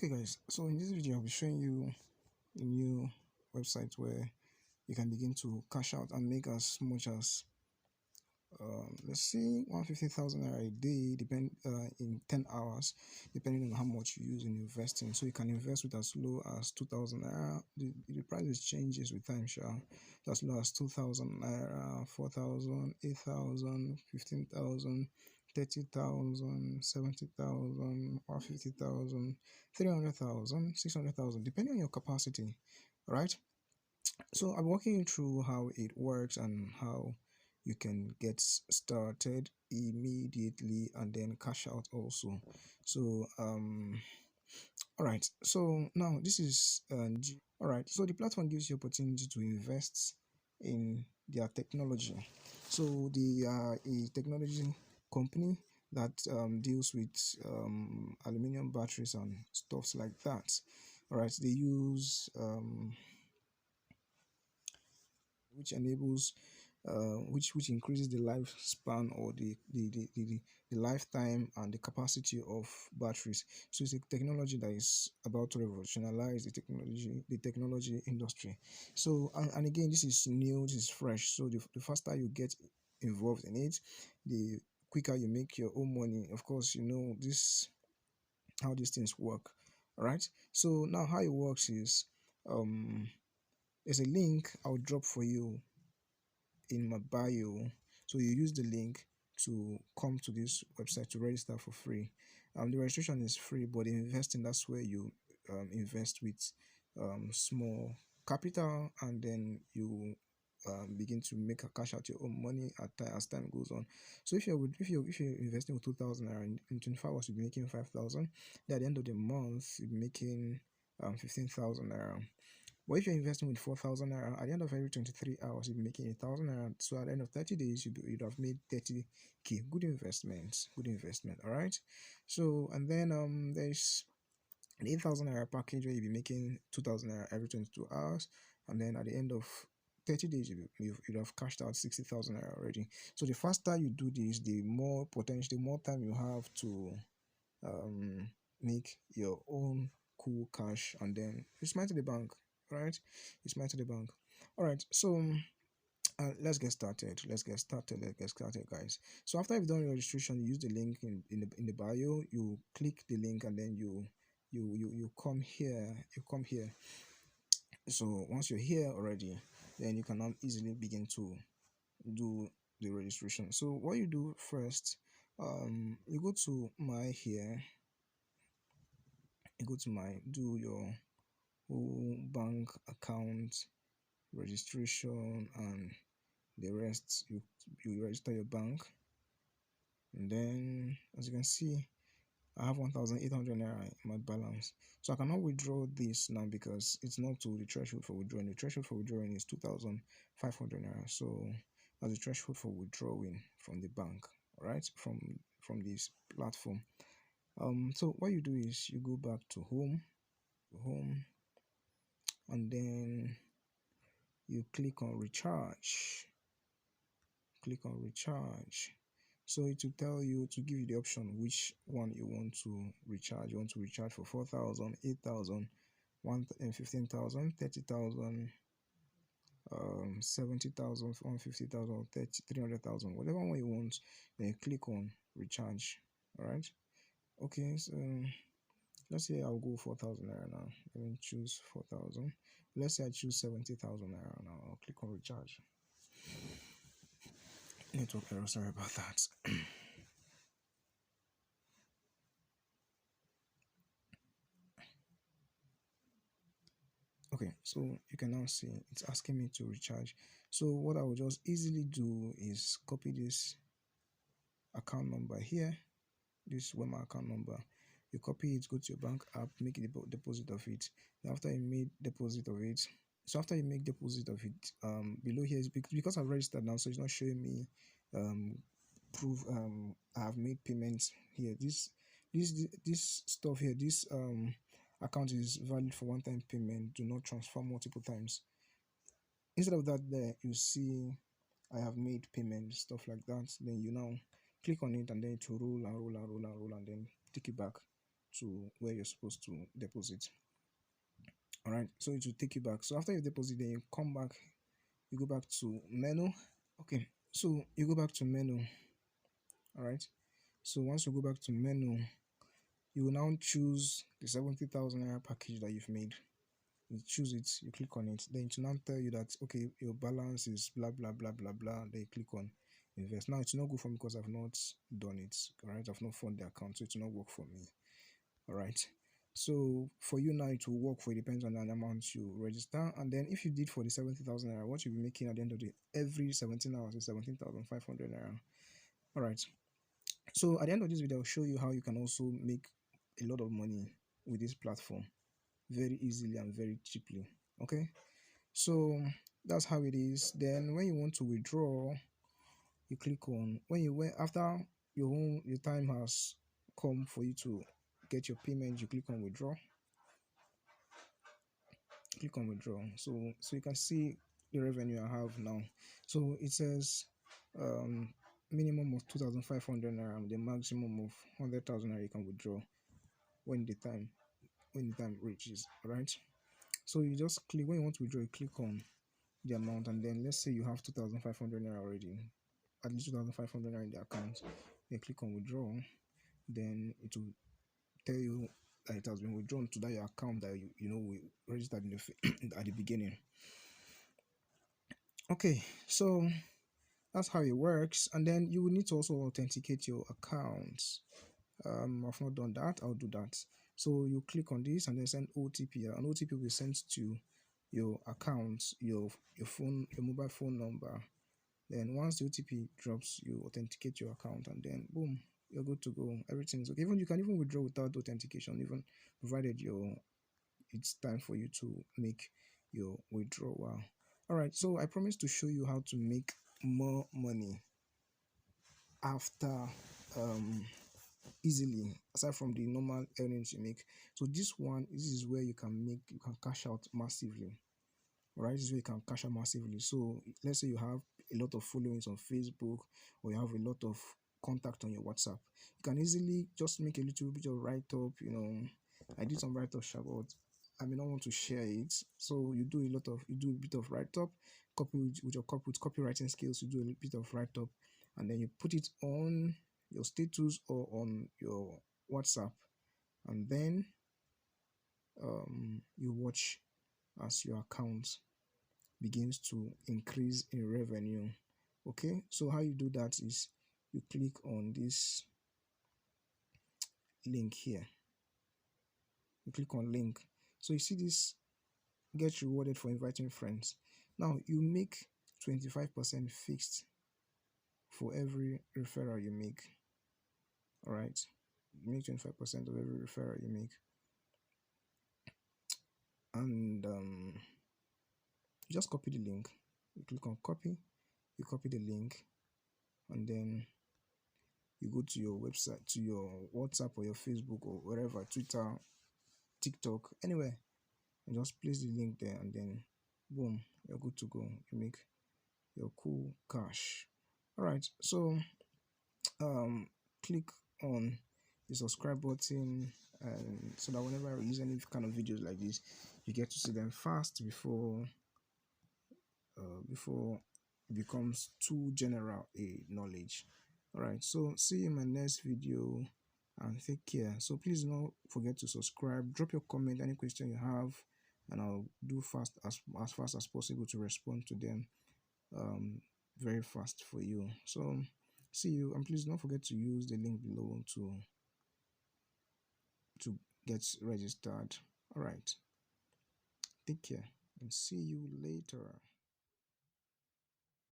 Okay guys, so in this video I'll be showing you a new website where you can begin to cash out and make as much as let's see 150,000 naira a day in 10 hours, depending on how much you use in investing. So you can invest with as low as 2,000 naira. The prices changes with time, sure. So as low as 2,000 naira, 4,000, 8,000, 15,000, 30,000, 70,000, 150,000, 300,000, 600,000, depending on your capacity, right? So I'm walking you through how it works and how you can get started immediately and then cash out also. So all right, so now this is all right, so the platform gives you opportunity to invest in their technology. So they are a technology company that deals with aluminum batteries and stuffs like that. All right, they use which increases the lifespan or the lifetime and the capacity of batteries. So it's a technology that is about to revolutionize the technology industry. So and again, this is new, this is fresh. So the faster you get involved in it, the quicker you make your own money. Of course, you know this how these things work. All right, so now how it works is there's a link I'll drop for you in my bio. So you use the link to come to this website to register for free. The registration is free, but investing, that's where you invest with small capital, and then you begin to make a cash out your own money as time goes on. So if you're investing with 2,000 naira in 25 hours, you'll be making 5,000. Then at the end of the month, you'll be making 15,000 naira. But if you're investing with 4,000 naira, at the end of every 23 hours, you'll be making 1,000 naira. So at the end of 30 days, you'd have made 30k. Good investment. Good investment. All right. So, and then there's an 8,000 naira package where you'll be making 2,000 naira every 22 hours. And then at the end of 30 days, you'd have cashed out 60,000 naira already. So the faster you do this, the more potential, the more time you have to make your own cool cash, and then it's mine to the bank, right? It's mine to the bank. All right, so let's get started. Let's get started, guys. So after you've done your registration, you use the link in the bio. You click the link, and then you come here. You come here. So once you're here already, then you can now easily begin to do the registration. So what you do first, you go to my here. You go to my do your whole bank account registration and the rest. You register your bank, and then as you can see, I have 1,800 naira in my balance, so I cannot withdraw this now because it's not to the threshold for withdrawing. The threshold for withdrawing is 2,500 naira, so that's the threshold for withdrawing from the bank. All right, from this platform. So what you do is you go back to home, and then you click on recharge. So it will tell you, to give you the option which one you want to recharge. You want to recharge for 4,000, 8,000, 15,000, 30,000, 70,000, 150,000, 300,000, whatever one you want. Then you click on recharge. All right, okay, so let's say I'll go 4,000 naira now. Let me choose 4,000. Let's say I choose 70,000 naira now. I'll click on recharge. Network error, sorry about that. Okay, so you can now see it's asking me to recharge. So what I will just easily do is copy this account number here. This is my account number. You copy it, go to your bank app, make a deposit of it. Then after you made deposit of it, so after you make deposit of it, below here is because I've registered now, so it's not showing me proof I have made payments here. This stuff here, this account is valid for one-time payment. Do not transfer multiple times. Instead of that, there you see I have made payment, stuff like that. Then you now click on it, and then it will roll and roll and roll and roll, and then take it back. to where you're supposed to deposit. All right, so it will take you back. So after you deposit, then you come back, you go back to menu. Okay, so you go back to menu. All right, so once you go back to menu, you will now choose the 70,000 naira package that you've made. You choose it, you click on it, then it will now tell you that okay, your balance is blah blah blah blah blah. Then you click on invest. Now it's not good for me because I've not done it. All right, I've not funded the account, so it will not work for me. All right, so for you now it will work for you, depends on the amount you register. And then if you did for the 70,000 naira, what you'll be making at the end of the every 17 hours is 17,500 naira. All right, so at the end of this video I'll show you how you can also make a lot of money with this platform very easily and very cheaply. Okay, so that's how it is. Then when you want to withdraw, you click on when after your time has come for you to get your payment, you click on withdraw. Click on withdraw. So you can see the revenue I have now. So it says minimum of 2,500 naira and the maximum of 100,000 naira you can withdraw when the time reaches. All right, so you just click when you want to withdraw, you click on the amount, and then let's say you have 2,500 naira already, at least 2,500 naira in the account. Then click on withdraw, then it will tell you that it has been withdrawn to that your account that we registered in the at the beginning. Okay, so that's how it works. And then you will need to also authenticate your accounts. I've not done that, I'll do that. So you click on this and then send OTP. An OTP will be sent to your account, your phone, your mobile phone number. Then once the OTP drops, you authenticate your account, and then boom, you're good to go. Everything is okay. Even you can even withdraw without authentication, even provided it's time for you to make your withdrawal. All right, so I promised to show you how to make more money after easily, aside from the normal earnings you make. So this is where you can cash out massively. All right, this is where you can cash out massively. So let's say you have a lot of followings on Facebook, or you have a lot of contact on your WhatsApp. You can easily just make a little bit of write-up. I did some write-up, but I may not want to share it. So you do a bit of write-up, copy with your copywriting skills. You do a bit of write-up, and then you put it on your status or on your WhatsApp, and then you watch as your account begins to increase in revenue. Okay, so how you do that is you click on this link here. You click on link. So you see this get rewarded for inviting friends. Now you make 25% fixed for every referral you make. All right, you make 25% of every referral you make, and you just copy the link. You click on copy, you copy the link, and then you go to your website, to your WhatsApp or your Facebook or wherever, Twitter, TikTok, anywhere, and just place the link there, and then boom, you're good to go. You make your cool cash. All right, so click on the subscribe button, and so that whenever I release any kind of videos like this, you get to see them fast before it becomes too general a knowledge. All right, so see you in my next video, and take care. So please don't forget to subscribe, drop your comment, any question you have, and I'll do as fast as possible to respond to them very fast for you. So see you, and please don't forget to use the link below to get registered. All right, take care and see you later.